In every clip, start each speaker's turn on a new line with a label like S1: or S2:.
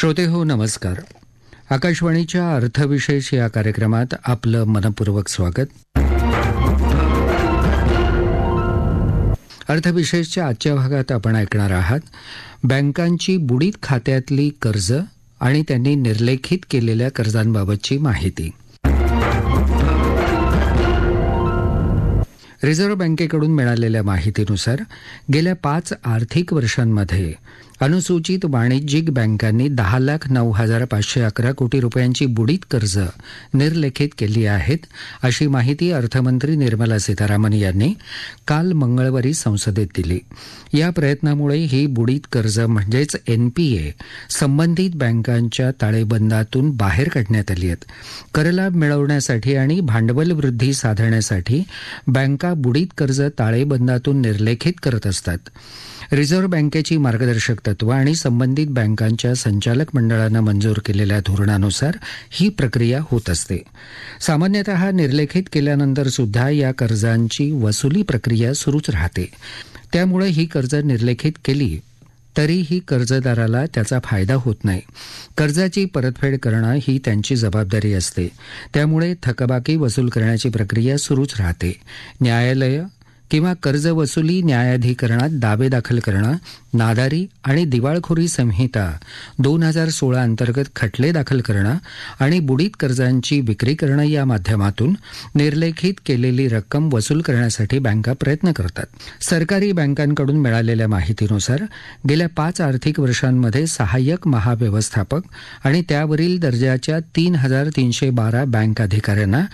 S1: श्रोते हो नमस्कार. आकाशवाणीच्या अर्थविशेष या कार्यक्रमात आपलं मनपूर्वक स्वागत. अर्थविशेषच्या आजच्या भागात आपण ऐकणार आहात बँकांची बुडीत खात्यातली कर्ज आणि त्यांनी निर्लेखित केलेल्या कर्जांबाबतची माहिती. रिझर्व्ह बँकेकडून मिळालेल्या माहितीनुसार गेल्या 5 आर्थिक वर्षांमध्ये अनुसूचित वाणिज्यिक बँकांनी 10,09,511 कोटी रुपयांची बुडीत कर्ज निर्लेखित केली आहेत, अशी माहिती अर्थमंत्री निर्मला सीतारामन यांनी काल मंगळवारी संसदेत दिली. या प्रयत्नामुळे ही बुडीत कर्ज म्हणजेच एनपीए संबंधित बँकांच्या ताळेबंदातून बाहेर काढण्यात आली आहेत. करलाभ मिळवण्यासाठी आणि भांडवल वृद्धी साधण्यासाठी बँका बुडीत कर्ज ताळेबंदातून निर्लेखित करत असतात. रिझर्व्ह बँकेची मार्गदर्शक तत्व आणि संबंधित बँकांच्या संचालक मंडळानं मंजूर केलेल्या धोरणानुसार ही प्रक्रिया होत असते. सामान्यतः निर्लेखित केल्यानंतर सुद्धा या कर्जांची वसुली प्रक्रिया सुरूच राहते. त्यामुळे ही कर्ज निर्लेखित केली तरीही कर्जदाराला त्याचा फायदा होत नाही. कर्जाची परतफेड करणं ही त्यांची जबाबदारी असते. त्यामुळे थकबाकी वसूल करण्याची प्रक्रिया सुरूच राहते. न्यायालय किंवा कर्ज वसुली न्यायाधिकरणात दावे दाखल करणं, नादारी आणि दिवाळखोरी संहिता 2016 अंतर्गत खटले दाखल करणं आणि बुडीत कर्जांची विक्री करणं या माध्यमातून निर्लेखित केलेली रक्कम वसूल करण्यासाठी बँका प्रयत्न करतात. सरकारी बँकांकडून मिळालेल्या माहितीनुसार गेल्या 5 आर्थिक वर्षांमध्ये सहाय्यक महाव्यवस्थापक आणि त्यावरील दर्जाच्या 3,312 बँक अधिकाऱ्यांना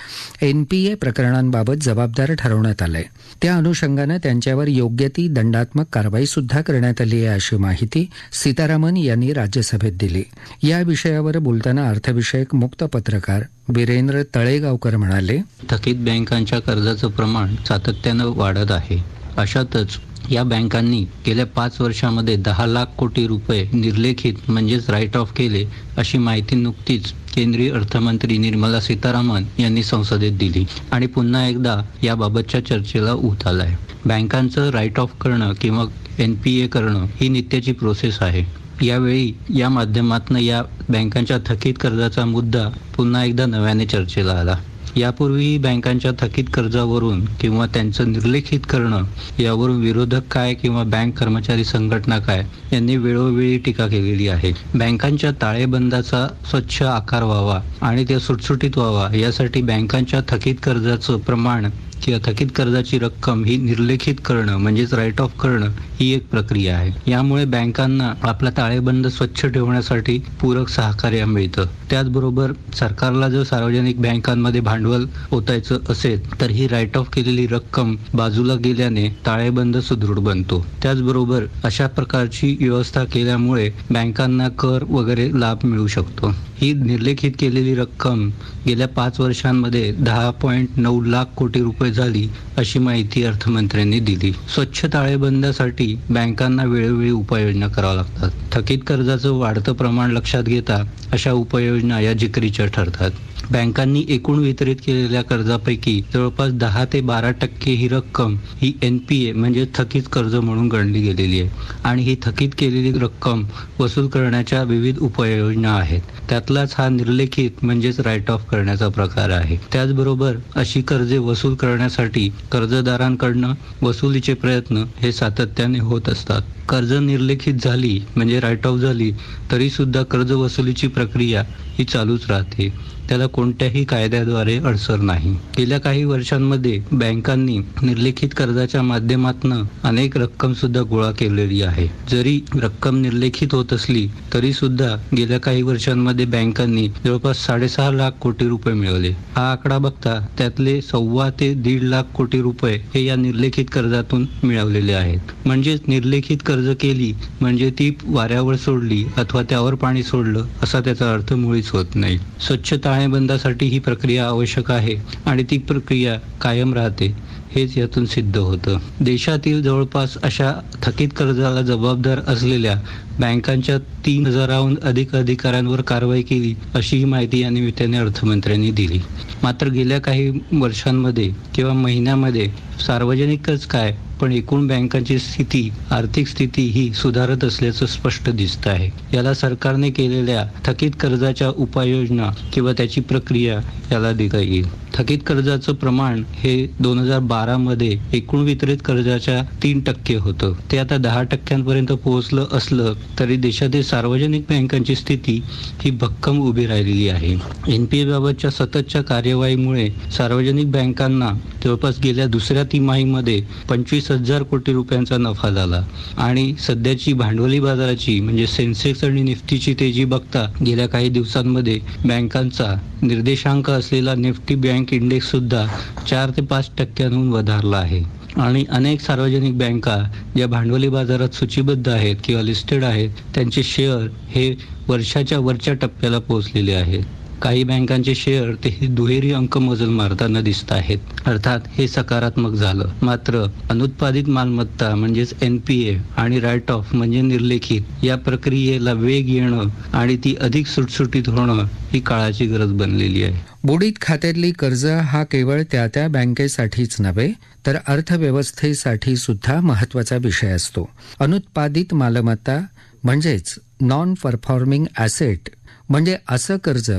S1: एनपीए प्रकरणांबाबत जबाबदार ठरवण्यात आलंय. त्या अनुषंगानं त्यांच्यावर योग्य ती दंडात्मक कारवाई सुद्धा करण्यात आली आहे, अशी माहिती सीतारामन यांनी राज्यसभेत दिली. या विषयावर बोलताना अर्थविषयक मुक्त पत्रकार वीरेंद्र तळेगावकर म्हणाले,
S2: थकीत बँकांच्या कर्जाचं प्रमाण सातत्यानं वाढत आहे. अशातच या बँकांनी गेल्या 5 वर्षांमध्ये 10 लाख कोटी रुपये निर्लेखित म्हणजेच राईट ऑफ केले, अशी माहिती नुकतीच केंद्रीय अर्थमंत्री निर्मला सीतारामन यांनी संसदेत दिली आणि पुन्हा एकदा याबाबतच्या चर्चेला ऊत आलाय. बँकांचं राईट ऑफ करणं किंवा एनपीए करणं ही नित्याची प्रोसेस आहे. यावेळी या माध्यमातून या बँकांच्या थकीत कर्जाचा मुद्दा पुन्हा एकदा नव्याने चर्चेला आला. यापूर्वी बँकांच्या थकीत कर्जावरून किंवा त्यांचं निर्लेखित करणं यावरून विरोधक काय किंवा बँक कर्मचारी संघटना काय यांनी वेळोवेळी टीका केलेली आहे. बँकांच्या ताळेबंदाचा स्वच्छ आकार व्हावा आणि ते सुटसुटीत व्हावा यासाठी बँकांच्या थकीत कर्जाचं प्रमाण किंवा थकीत कर्जाची रक्कम ही निर्लेखित करणं म्हणजेच राईट ऑफ करणं ही एक प्रक्रिया आहे. यामुळे बँकांना आपला ताळेबंद स्वच्छ ठेवण्यासाठी पूरक सहकार्य मिळतं. त्याचबरोबर सरकारला जर सार्वजनिक बँकांमध्ये भांडवल ओतायचं असेल तर ही राईट ऑफ केलेली रक्कम बाजूला गेल्याने ताळेबंद सुदृढ बनतो. त्याचबरोबर अशा प्रकारची व्यवस्था केल्यामुळे बँकांना कर वगैरे लाभ मिळू शकतो. ही निर्लेखित केलेली रक्कम गेल्या 5 वर्षांमध्ये 10.9 लाख कोटी रुपये झाली, अशी माहिती अर्थमंत्र्यांनी दिली. स्वच्छ ताळेबंदासाठी बँकांना वेळोवेळी उपाययोजना कराव्या लागतात. थकीत कर्जाचं वाढतं प्रमाण लक्षात घेता अशा उपाययोजना या जिकरीच्या ठरतात. बँकांनी एकूण वितरित केलेल्या कर्जापैकी जवळपास 10 ते 12% ही रक्कम ही एनपीए म्हणजे थकीत कर्ज म्हणून गणली गेलेली आहे आणि ही थकीत केलेली रक्कम वसूल करण्याच्या विविध उपाययोजना आहेत. त्यातलाच हा निर्लेखित म्हणजेच राईट ऑफ करण्याचा प्रकार आहे. त्याचबरोबर अशी कर्जे वसूल करण्यासाठी कर्जदारांकडनं वसुलीचे प्रयत्न हे सातत्याने होत असतात. कर्ज निर्लेखित झाली म्हणजे राईट ऑफ झाली तरी सुद्धा कर्ज वसुलीची प्रक्रिया ही चालूच राहते. त्याला कोणत्याही कायद्याद्वारे अडसर नाही. गेल्या काही वर्षांमध्ये बँकांनी निर्लेखित कर्जाच्या माध्यमातून अनेक रक्कम सुद्धा गोळा केलेली आहे. जरी रक्कम निर्लेखित होत असली तरी सुद्धा गेल्या काही वर्षांमध्ये बँकांनी जवळपास 6.5 लाख कोटी रुपये मिळवले. हा आकडा बघता त्यातले 1.25 ते 1.5 लाख कोटी रुपये हे या निर्लेखित कर्जातून मिळवलेले आहेत. म्हणजेच निर्लेखित कर्ज केली म्हणजे ती वाऱ्यावर सोडली अथवा त्यावर पाणी सोडलं असा त्याचा अर्थ मुळीच होत नाही. स्वच्छ ताळेबंदासाठी ही प्रक्रिया आवश्यक आहे आणि ती प्रक्रिया कायम राहते हेच यातून सिद्ध होतं. देशातील जवळपास अशा थकीत कर्जाला जबाबदार असलेल्या बँकांच्या 3,000हून अधिक अधिकाऱ्यांवर कारवाई केली, अशी माहिती या निमित्ताने अर्थमंत्र्यांनी दिली. मात्र गेल्या काही वर्षांमध्ये किंवा महिन्यामध्ये सार्वजनिकच काय पण एकूण बँकांची आर्थिक स्थिती ही सुधारत असल्याचं स्पष्ट दिसत आहे. याला सरकारने केलेल्या थकीत कर्जाच्या उपाययोजना किंवा त्याची प्रक्रिया याला देता येईल. थकीत कर्जाचं प्रमाण हे 2012 मध्ये एकूण वितरित कर्जाच्या 3% होतं. ते आता 10% पोहोचलं असलं तरी देशातील सार्वजनिक बँकांची स्थिती ही भक्कम उभी राहिलेली आहे. NPA बाबतच्या सततच्या कार्यवाहीमुळे सार्वजनिक बँकांना जवळपास गेल्या दुसऱ्या तिमाहीमध्ये 25,000 कोटी रुपयांचा नफा झाला आणि सध्याची भांडवली बाजाराची म्हणजे सेन्सेक्स आणि निफ्टीची तेजी बघता गेल्या काही दिवसांमध्ये बँकांचा निर्देशांक असलेला निफ्टी बँक इंडेक्स सुद्धा 4 ते 5% वधारला आहे. आणि अनेक सार्वजनिक बँका ज्या भांडवली बाजारात सूचीबद्ध आहेत किंवा लिस्टेड आहेत त्यांचे शेअर हे वर्षाच्या वरच्या टप्प्याला पोहोचलेले आहेत. काही बँकांचे शेअर ते दुहेरी अंक मजल मारताना दिसत आहेत. अर्थात हे सकारात्मक झालं. मात्र अनुत्पादित मालमत्ता म्हणजेच NPA आणि राईट ऑफ म्हणजे निर्लेखित या प्रक्रियेला वेग येणं आणि ती अधिक सुटसुटीत होणं ही काळाची गरज बनलेली आहे.
S1: बुडीत खात्यातली कर्ज हा केवळ त्या बँकेसाठीच नव्हे तर अर्थव्यवस्थेसाठी सुद्धा महत्वाचा विषय असतो. अनुत्पादित मालमत्ता म्हणजेच नॉन परफॉर्मिंग ॲसेट म्हणजे असं कर्ज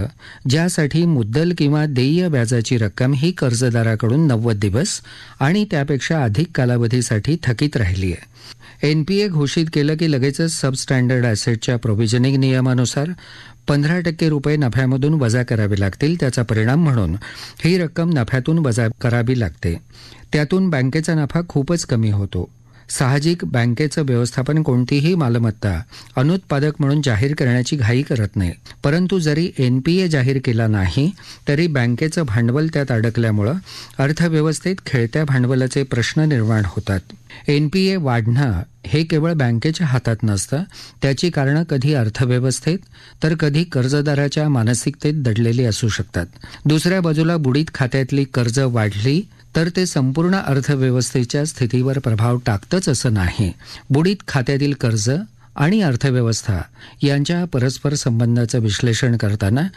S1: ज्यासाठी मुद्दल किंवा देय व्याजाची रक्कम ही कर्जदाराकडून 90 दिवस आणि त्यापेक्षा अधिक कालावधीसाठी थकीत राहिली आहे. NPA घोषित केलं की लगेचच सबस्टँडर्ड ॲसेटच्या प्रोव्हिजनिंग नियमानुसार 15% रुपये नफ्यामधून वजा करावे लागतील. त्याचा परिणाम म्हणून ही रक्कम नफ्यातून वजा करावी लागते. त्यातून बँकेचा नफा खूपच कमी होतो. साहजिक बँकेचं व्यवस्थापन कोणतीही मालमत्ता अनुत्पादक म्हणून जाहीर करण्याची घाई करत नाही. परंतु जरी NPA जाहीर केला नाही तरी बँकेचं भांडवल त्यात अडकल्यामुळं अर्थव्यवस्थेत खेळत्या भांडवलाचे प्रश्न निर्माण होतात. NPA वाढणं हे केवळ बँकेच्या हातात नसतं. त्याची कारणं कधी अर्थव्यवस्थेत तर कधी कर्जदाराच्या मानसिकतेत दडलेली असू शकतात. दुसऱ्या बाजूला बुडीत खात्यातली कर्ज वाढली तर ते संपूर्ण अर्थव्यवस्थेच्या स्थितीवर प्रभाव टाकतच असं नाही. बुडीत खात्यातील कर्ज आणि अर्थव्यवस्था यांच्या परस्पर संबंधाचं विश्लेषण करताना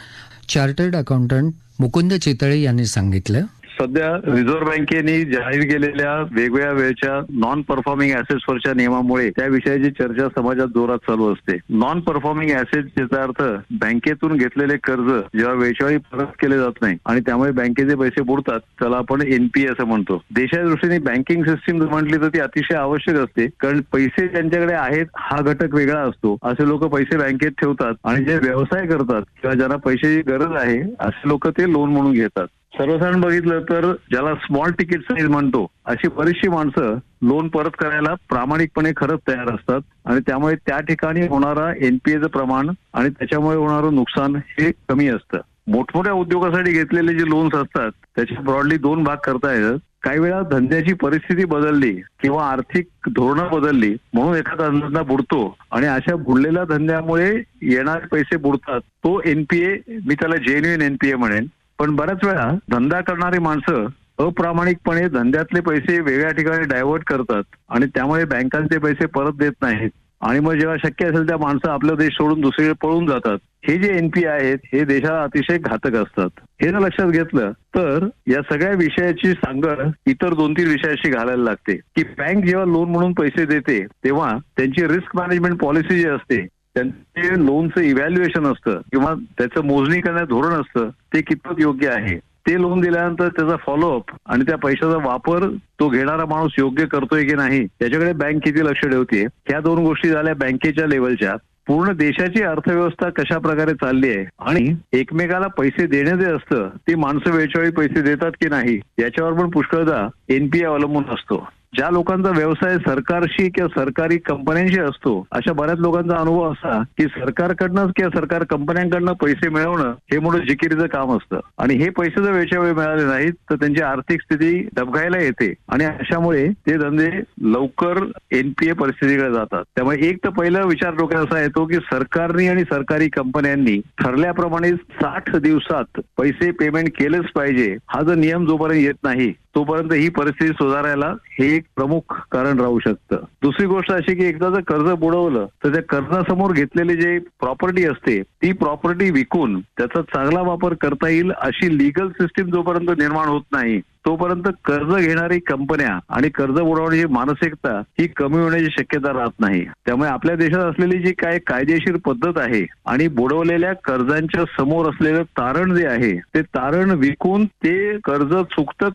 S1: चार्टर्ड अकाउंटंट मुकुंद चितळे यांनी सांगितलं,
S3: सध्या रिझर्व्ह बँकेने जाहीर केलेल्या वेगवेगळ्या वेळच्या नॉन परफॉर्मिंग ऍसेट्सवरच्या नियमामुळे त्या विषयाची चर्चा समाजात जोरात चालू असते. नॉन परफॉर्मिंग ऍसेट याचा अर्थ बँकेतून घेतलेले कर्ज जेव्हा वेळच्यावेळी परत केले जात नाही आणि त्यामुळे बँकेचे पैसे बुडतात त्याला आपण NPA असं म्हणतो. देशाच्या दृष्टीने बँकिंग सिस्टीम म्हटली तर ती अतिशय आवश्यक असते, कारण पैसे ज्यांच्याकडे आहेत हा घटक वेगळा असतो. असे लोक पैसे बँकेत ठेवतात आणि जे व्यवसाय करतात किंवा ज्यांना पैशाची गरज आहे असे लोक ते लोन म्हणून घेतात. सर्वसाधारण बघितलं तर ज्याला स्मॉल तिकीट साईज म्हणतो अशी बरीचशी माणसं लोन परत करायला प्रामाणिकपणे खरंच तयार असतात आणि त्यामुळे त्या ठिकाणी होणारा NPAचं प्रमाण आणि त्याच्यामुळे होणारं नुकसान हे कमी असतं. मोठमोठ्या उद्योगासाठी घेतलेले जे लोन्स असतात त्याचे ब्रॉडली 2 भाग करता येतात. काही वेळा धंद्याची परिस्थिती बदलली किंवा आर्थिक धोरणं बदलली म्हणून एखादा धंदा बुडतो आणि अशा बुडलेल्या धंद्यामुळे येणारे पैसे बुडतात. तो NPA मी त्याला जेन्युइन NPA म्हणेन. पण बऱ्याच वेळा धंदा करणारी माणसं अप्रामाणिकपणे धंद्यातले पैसे वेगळ्या ठिकाणी डायव्हर्ट करतात आणि त्यामुळे बँकांचे पैसे परत देत नाहीत आणि मग जेव्हा शक्य असेल त्या माणसं आपला देश सोडून दुसरीकडे पळून जातात. हे जे NPA आहेत हे देशाला अतिशय घातक असतात. हे जर लक्षात घेतलं तर या सगळ्या विषयाची सांगड इतर 2-3 विषयाशी घालायला लागते की बँक जेव्हा लोन म्हणून पैसे देते तेव्हा त्यांची रिस्क मॅनेजमेंट पॉलिसी जी असते त्यांचे लोनचं इव्हॅल्युएशन असतं किंवा त्याचं मोजणी करण्याचं धोरण असतं ते कितपत योग्य आहे. ते लोन दिल्यानंतर त्याचा फॉलोअप आणि त्या पैशाचा वापर तो घेणारा माणूस योग्य करतोय की नाही त्याच्याकडे बँक किती लक्ष ठेवते. ह्या 2 गोष्टी झाल्या बँकेच्या लेवलच्या. पूर्ण देशाची अर्थव्यवस्था कशा प्रकारे चालली आहे आणि एकमेकाला पैसे देणे जे असतं ती माणसं वेळच्या वेळी पैसे देतात की नाही याच्यावर पण पुष्कळदा NPA अवलंबून असतो. ज्या लोकांचा व्यवसाय सरकारशी किंवा सरकारी कंपन्यांशी असतो अशा बऱ्याच लोकांचा अनुभव असा की सरकारकडनं किंवा सरकार कंपन्यांकडनं पैसे मिळवणं हे मोठं जिकिरीचं काम असतं आणि हे पैसे जर वेळच्या वेळी मिळाले नाहीत तर त्यांची आर्थिक स्थिती डबघायला येते आणि अशामुळे ते धंदे लवकर NPA परिस्थितीकडे जातात. त्यामुळे एक तर पहिला विचार डोक्यात असा येतो की सरकारने आणि सरकारी कंपन्यांनी ठरल्याप्रमाणे 60 दिवसात पैसे पेमेंट केलेच पाहिजे हा जर नियम जोपर्यंत येत नाही तोपर्यंत ही परिस्थिती सुधारायला हे एक प्रमुख कारण राहू शकतं. दुसरी गोष्ट अशी की एकदा जर कर्ज बुडवलं तर त्या कर्जासमोर घेतलेली जे प्रॉपर्टी असते ती प्रॉपर्टी विकून त्याचा चांगला वापर करता येईल अशी लिगल सिस्टीम जोपर्यंत निर्माण होत नाही तोपर्यंत कर्ज घेणारी कंपन्या आणि कर्ज बुडवण्याची मानसिकता ही कमी होण्याची शक्यता राहत नाही. त्यामुळे आपल्या देशात असलेली जी काय कायदेशीर पद्धत आहे आणि बुडवलेल्या कर्जांच्या समोर असलेलं तारण जे आहे ते तारण विकून ते कर्ज चुकतं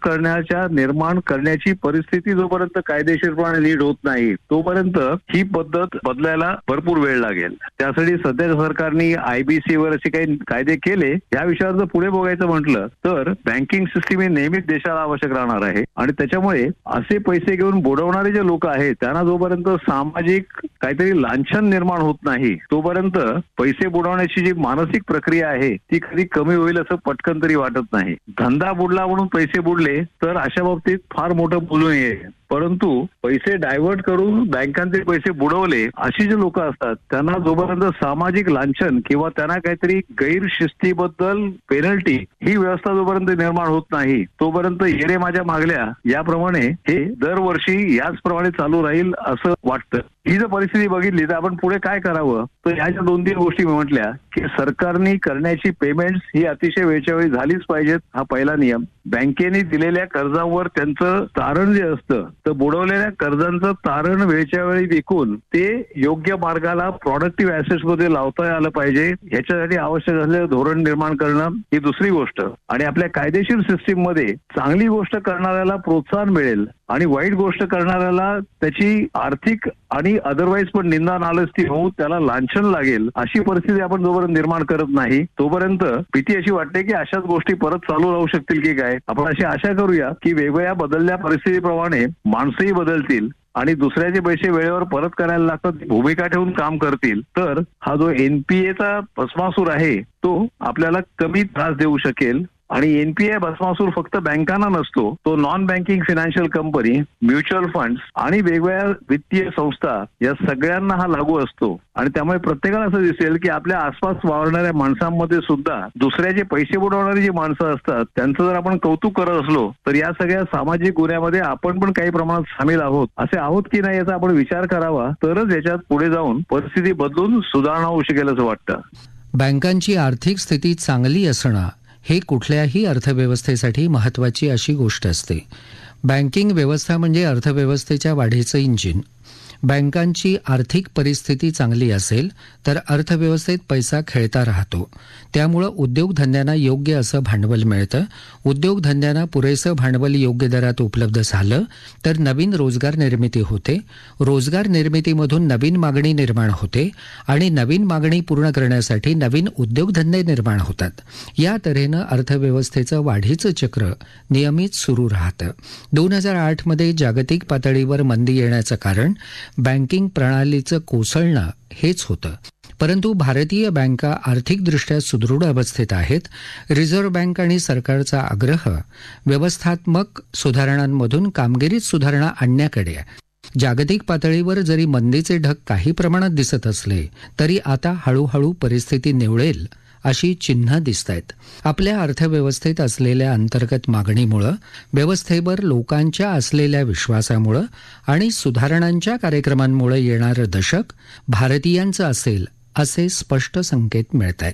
S3: निर्माण करण्याची परिस्थिती जोपर्यंत कायदेशीरपणे नीट होत नाही तोपर्यंत ही पद्धत बदलायला भरपूर वेळ लागेल. त्यासाठी सध्याच्या सरकारने IBC वर असे काही कायदे केले. या विषयावर जर पुढे बघायचं म्हटलं तर बँकिंग सिस्टीम ही नेहमीच देशाला आवश्यक राहणार आहे आणि त्याच्यामुळे असे पैसे घेऊन बुडवणारे जे लोक आहेत त्यांना जोपर्यंत सामाजिक काहीतरी लांछन निर्माण होत नाही तोपर्यंत पैसे बुडवण्याची जी मानसिक प्रक्रिया आहे ती कधी कमी होईल असं पटकन तरी वाटत नाही. धंदा बुडला म्हणून पैसे बुडले तर अशा बाबतीत फार मोठं बोलू नये, परंतु पैसे डायव्हर्ट करून बँकांचे पैसे बुडवले अशी जे लोक असतात त्यांना जोपर्यंत सामाजिक लांछन किंवा त्यांना काहीतरी गैरशिस्तीबद्दल पेनल्टी ही व्यवस्था जोपर्यंत निर्माण होत नाही तोपर्यंत येरे माझ्या मागल्या याप्रमाणे हे दरवर्षी याचप्रमाणे चालू राहील असं वाटतं. ही जर परिस्थिती बघितली तर आपण पुढे काय करावं तर ह्याच्या 2-3 गोष्टी मी म्हटल्या की सरकारने करण्याची पेमेंट्स ही अतिशय वेळच्या वेळी झालीच पाहिजेत. हा पहिला नियम. बँकेने दिलेल्या कर्जावर त्यांचं तारण जे असतं तर बुडवलेल्या कर्जांचं तारण वेळच्या वेळी विकून ते योग्य मार्गाला प्रोडक्टिव्ह ऍसेट्स मध्ये लावता आलं पाहिजे. ह्याच्यासाठी आवश्यक असलेलं धोरण निर्माण करणं ही दुसरी गोष्ट. आणि आपल्या कायदेशीर सिस्टीम मध्ये चांगली गोष्ट करणाऱ्याला प्रोत्साहन मिळेल आणि वाईट गोष्ट करणाऱ्याला त्याची आर्थिक आणि अदरवाईज पण निंदा नालस्ती होऊन त्याला लांछन लागेल अशी परिस्थिती आपण जोपर्यंत निर्माण करत नाही तोपर्यंत भीती अशी वाटते की अशाच गोष्टी परत चालू राहू शकतील की काय. आपण अशी आशा करूया की वेगवेगळ्या बदलल्या परिस्थितीप्रमाणे माणसंही बदलतील आणि दुसऱ्याचे पैसे वेळेवर परत करायला लागतात भूमिका ठेवून काम करतील तर हा जो NPA भस्मासूर आहे तो आपल्याला कमी त्रास देऊ शकेल. आणि NPA भस्मासूर फक्त बँकांना नसतो, तो non banking financial company, mutual funds आणि वेगवेगळ्या वित्तीय संस्था या सगळ्यांना हा लागू असतो. आणि त्यामुळे प्रत्येकाला असं दिसेल की आपल्या आसपास वावरणाऱ्या माणसांमध्ये सुद्धा दुसऱ्याचे पैसे बुडवणारी जी माणसं असतात त्यांचं जर आपण कौतुक करत असलो तर या सगळ्या सामाजिक गुन्ह्यामध्ये आपण पण काही प्रमाणात सामील आहोत असे आहोत की नाही याचा आपण विचार करावा तरच याच्यात पुढे जाऊन परिस्थिती बदलून सुधारणा होऊ शकेल असं वाटतं.
S1: बँकांची आर्थिक स्थिती चांगली असणं हे कुठल्याही अर्थव्यवस्थेसाठी महत्त्वाची अशी गोष्ट असते. बँकिंग व्यवस्था म्हणजे अर्थव्यवस्थेच्या वाढीचं इंजिन. बँकांची आर्थिक परिस्थिती चांगली असेल तर अर्थव्यवस्थेत पैसा खेळता राहतो. त्यामुळं उद्योगधंद्यांना योग्य असं भांडवल मिळतं. उद्योगधंद्यांना पुरेसं भांडवल योग्य दरात उपलब्ध झालं तर नवीन रोजगार निर्मिती होते. रोजगार निर्मितीमधून नवीन मागणी निर्माण होते आणि नवीन मागणी पूर्ण करण्यासाठी नवीन उद्योगधंदे निर्माण होतात. या तऱ्हेनं अर्थव्यवस्थेचं वाढीचं चक्र नियमित सुरू राहतं. 2008 मध्ये जागतिक पातळीवर मंदी येण्याचं कारण बँकिंग प्रणालीचं कोसळणं हेच होतं. परंतु भारतीय बँका आर्थिकदृष्ट्या सुदृढ अवस्थेत आहेत. रिझर्व्ह बँक आणि सरकारचा आग्रह व्यवस्थात्मक सुधारणांमधून कामगिरीत सुधारणा आणण्याकडे आहे. जागतिक पातळीवर जरी मंदीचे ढग काही प्रमाणात दिसत असले तरी आता हळूहळू परिस्थिती निवळेल अशी चिन्ह दिसतायत. आपल्या अर्थव्यवस्थेत असलेल्या अंतर्गत मागणीमुळं, व्यवस्थेवर लोकांच्या असलेल्या विश्वासामुळं आणि सुधारणांच्या कार्यक्रमांमुळे येणारं दशक भारतीयांचं असेल असे स्पष्ट संकेत मिळत आहेत.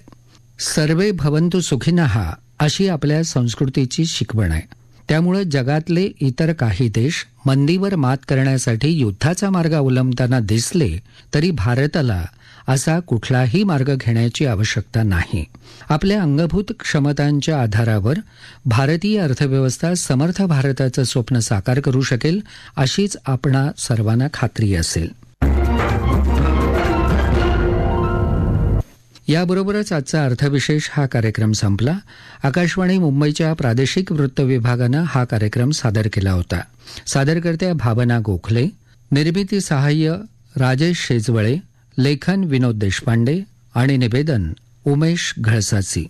S1: सर्वे भवन्तु सुखिनः अशी आपल्या संस्कृतीची शिकवण आहे. त्यामुळे जगातले इतर काही देश मंदीवर मात करण्यासाठी युद्धाचा मार्ग अवलंबताना दिसले तरी भारताला असा कुठलाही मार्ग घेण्याची आवश्यकता नाही. आपल्या अंगभूत क्षमतांच्या आधारावर भारतीय अर्थव्यवस्था समर्थ भारताचं स्वप्न साकार करू शकेल अशीच आपणा सर्वांना खात्री असेल. याबरोबरच आजचा अर्थविशेष हा कार्यक्रम संपला. आकाशवाणी मुंबईच्या प्रादेशिक वृत्त विभागानं हा कार्यक्रम सादर केला होता. सादरकर्त्या भावना गोखले, निर्मिती सहाय्य राजेश शेजवळे, लेखन विनोद देशपांडे आणि निवेदन उमेश घळसाची.